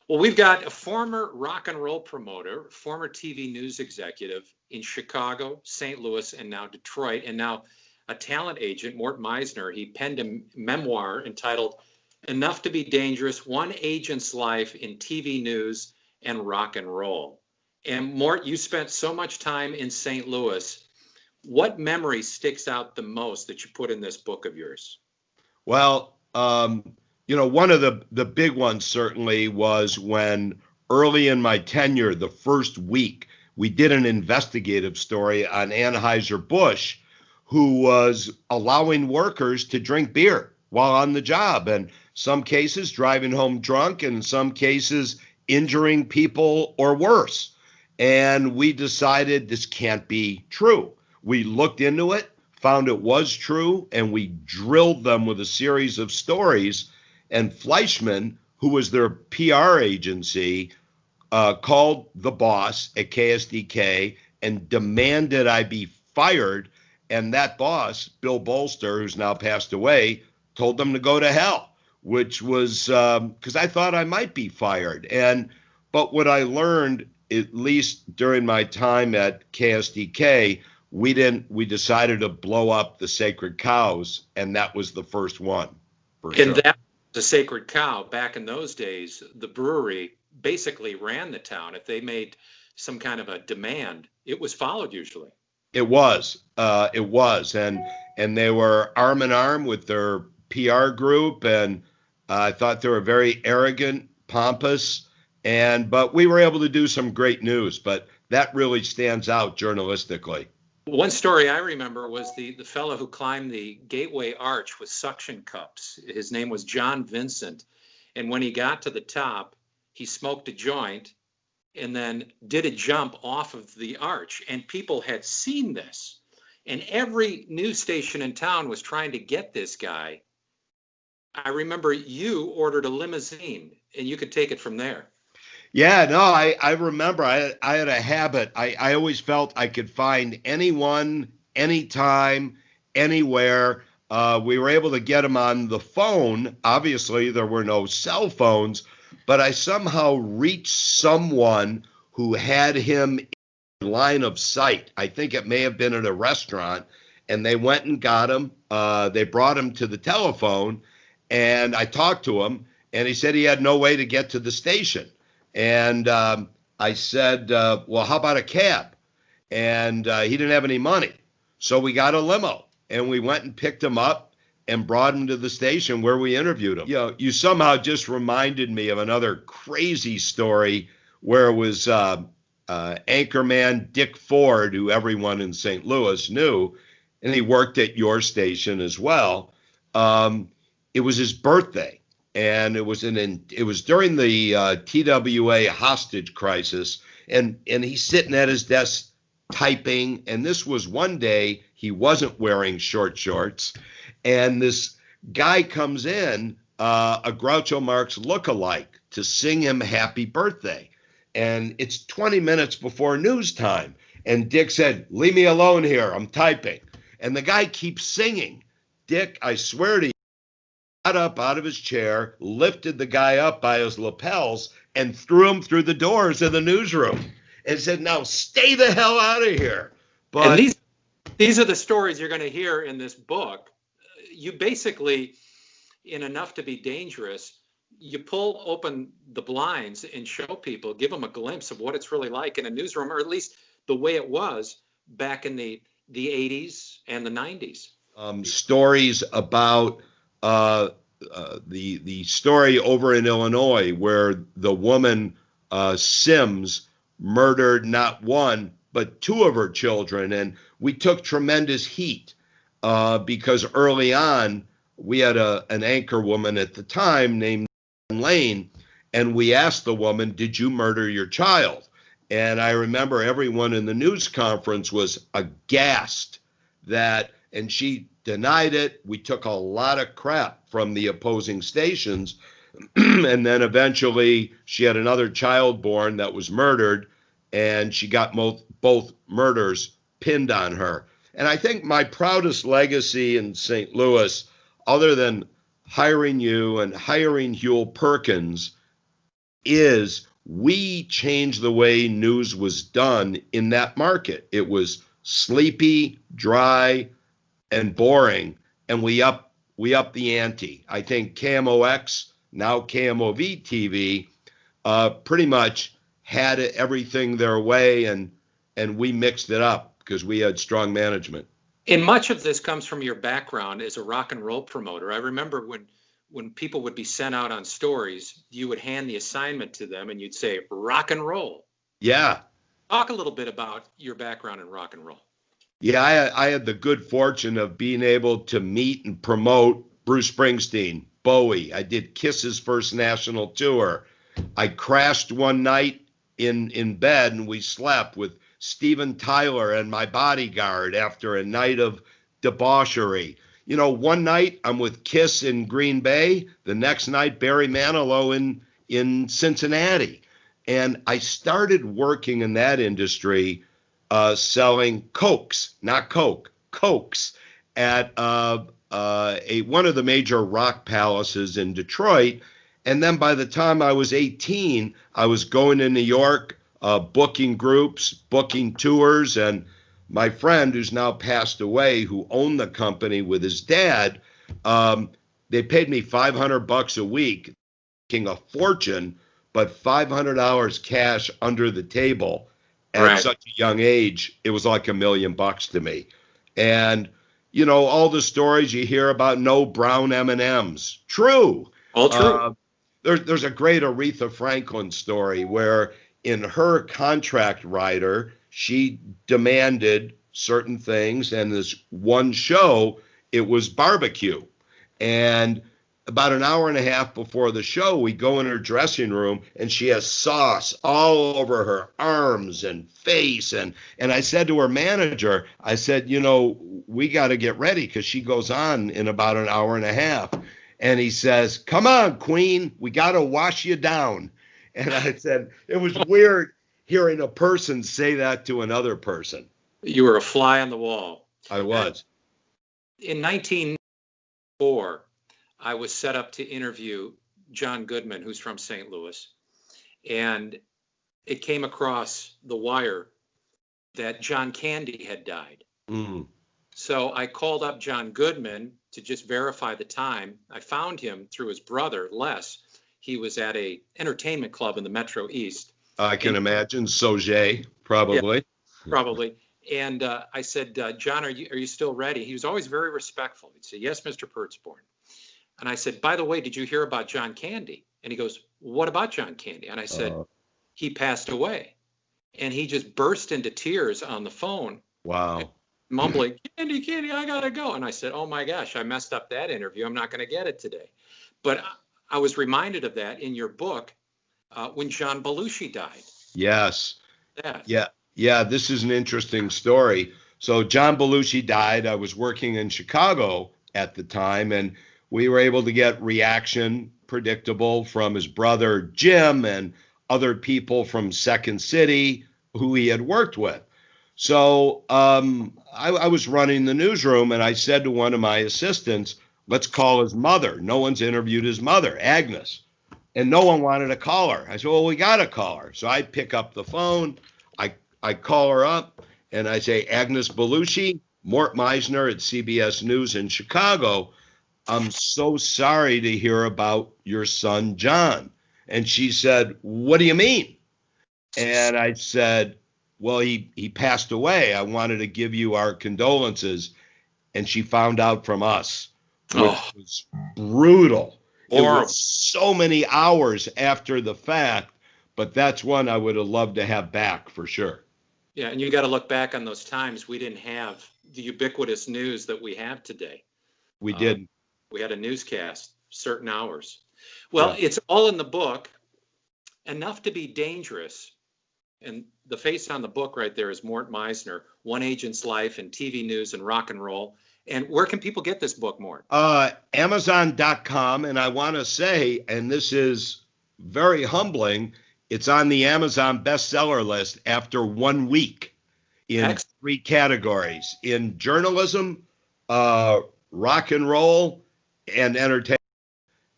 Well, we've got a former rock and roll promoter, former TV news executive in Chicago, St. Louis, and now Detroit, and now a talent agent, Mort Meisner. He penned a memoir entitled Enough to Be Dangerous, One Agent's Life in TV News and Rock and Roll. And Mort, you spent so much time in St. Louis. What memory sticks out the most that you put in this book of yours? Well, one of the big ones certainly was when early in my tenure, the first week, we did an investigative story on Anheuser-Busch, who was allowing workers to drink beer while on the job, and some cases driving home drunk, and in some cases injuring people or worse. And we decided this can't be true. We looked into it, found it was true, and we drilled them with a series of stories. And Fleischman, who was their PR agency, called the boss at KSDK and demanded I be fired. And that boss, Bill Bolster, who's now passed away, told them to go to hell, which was because I thought I might be fired. But what I learned, at least during my time at KSDK, we decided to blow up the Sacred Cows, and that was the first one. And that the Sacred Cow, back in those days, the brewery basically ran the town. If they made some kind of a demand, it was followed usually. It was, and they were arm in arm with their PR group, and I thought they were very arrogant, pompous, but we were able to do some great news, but that really stands out journalistically. One story I remember was the fellow who climbed the Gateway Arch with suction cups. His name was John Vincent. And when he got to the top, he smoked a joint and then did a jump off of the arch. And people had seen this. And every news station in town was trying to get this guy. I remember you ordered a limousine, and you could take it from there. Yeah, no, I remember I had a habit. I always felt I could find anyone, anytime, anywhere. We were able to get him on the phone. Obviously, there were no cell phones, but I somehow reached someone who had him in line of sight. I think it may have been at a restaurant, and they went and got him. They brought him to the telephone, and I talked to him, and he said he had no way to get to the station. And I said, well, how about a cab? And he didn't have any money. So we got a limo, and we went and picked him up and brought him to the station where we interviewed him. You somehow just reminded me of another crazy story where it was anchorman Dick Ford, who everyone in St. Louis knew, and he worked at your station as well. It was his birthday. And it was during the TWA hostage crisis, and he's sitting at his desk typing. And this was one day he wasn't wearing short shorts, and this guy comes in, a Groucho Marx lookalike, to sing him happy birthday. And it's 20 minutes before news time, and Dick said, "Leave me alone here, I'm typing." And the guy keeps singing. Dick, I swear to you, got up out of his chair, lifted the guy up by his lapels, and threw him through the doors of the newsroom and said, "Now stay the hell out of here." But and these are the stories you're going to hear in this book. You basically, in Enough to Be Dangerous, you pull open the blinds and show people, give them a glimpse of what it's really like in a newsroom, or at least the way it was back in the 80s and the 90s. Stories about the story over in Illinois where the woman Sims murdered not one but two of her children, and we took tremendous heat because early on we had an anchor woman at the time named Lane, and we asked the woman, "Did you murder your child?" And I remember everyone in the news conference was aghast and she denied it. We took a lot of crap from the opposing stations. And then eventually she had another child born that was murdered, and she got both murders pinned on her. And I think my proudest legacy in St. Louis, other than hiring you and hiring Huel Perkins, is we changed the way news was done in that market. It was sleepy, dry, and boring, and we up the ante. I think KMOX, now KMOV TV, pretty much had everything their way, and we mixed it up because we had strong management. And much of this comes from your background as a rock and roll promoter. I remember when people would be sent out on stories, you would hand the assignment to them and you'd say rock and roll. Yeah. Talk a little bit about your background in rock and roll. Yeah, I had the good fortune of being able to meet and promote Bruce Springsteen, Bowie. I did Kiss's first national tour. I crashed one night in bed and we slept with Steven Tyler and my bodyguard after a night of debauchery. You know, one night I'm with Kiss in Green Bay, the next night Barry Manilow in Cincinnati. And I started working in that industry selling Cokes, not Coke, Cokes at one of the major rock palaces in Detroit. And then by the time I was 18, I was going to New York, booking groups, booking tours, and my friend who's now passed away, who owned the company with his dad, they paid me $500 a week, making a fortune, but $500 cash under the table at Right. such a young age, it was like $1 million to me. And you know, all the stories you hear about no brown M&Ms, true. All true. There's a great Aretha Franklin story where in her contract rider, she demanded certain things, and this one show, it was barbecue. And about an hour and a half before the show, we go in her dressing room and she has sauce all over her arms and face. And I said to her manager, I said, you know, we got to get ready because she goes on in about an hour and a half. And he says, come on, Queen, we got to wash you down. And I said, it was weird hearing a person say that to another person. You were a fly on the wall. I was. In 1904, I was set up to interview John Goodman, who's from St. Louis. And it came across the wire that John Candy had died. Mm. So I called up John Goodman to just verify the time. I found him through his brother, Les. He was at a entertainment club in the Metro East. I can imagine. Soje, probably. Yeah, probably. And I said, John, are you still ready? He was always very respectful. He'd say, yes, Mr. Pertzborn. And I said, by the way, did you hear about John Candy? And he goes, what about John Candy? And I said, he passed away. And he just burst into tears on the phone. Wow. Mumbling, Candy, I gotta go. And I said, oh my gosh, I messed up that interview. I'm not going to get it today. But I was reminded of that in your book when John Belushi died. Yes. Yeah, this is an interesting story. So John Belushi died. I was working in Chicago at the time, and we were able to get reaction predictable from his brother Jim and other people from Second City who he had worked with. So I was running the newsroom, and I said to one of my assistants, let's call his mother. No one's interviewed his mother, Agnes. And no one wanted to call her. I said, well, we got to call her. So I pick up the phone. I call her up, and I say, Agnes Belushi, Mort Meisner at CBS News in Chicago. I'm so sorry to hear about your son, John. And she said, what do you mean? And I said, well, he passed away. I wanted to give you our condolences. And she found out from us, which was brutal. It was so many hours after the fact, but that's one I would have loved to have back for sure. Yeah, and you got to look back on those times. We didn't have the ubiquitous news that we have today. We didn't. We had a newscast, certain hours. Well, It's all in the book, enough to be dangerous. And the face on the book right there is Mort Meisner, One Agent's Life in TV News and Rock and Roll. And where can people get this book, Mort? Amazon.com. And I want to say, and this is very humbling, it's on the Amazon bestseller list after 1 week in 3 categories: in journalism, rock and roll, and entertainment.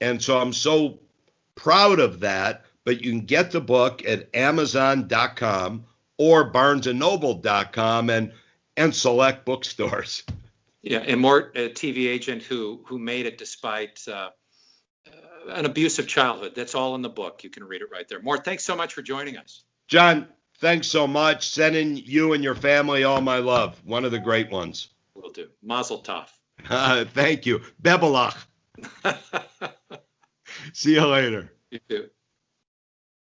And so I'm so proud of that. but you can get the book at Amazon.com or BarnesandNoble.com and select bookstores. Yeah, and Mort, a TV agent who made it despite an abusive childhood. That's all in the book. You can read it right there. Mort, thanks so much for joining us. John, thanks so much. Sending you and your family all my love. One of the great ones. Will do. Mazel tov. Thank you. Bebelach. See you later. You too.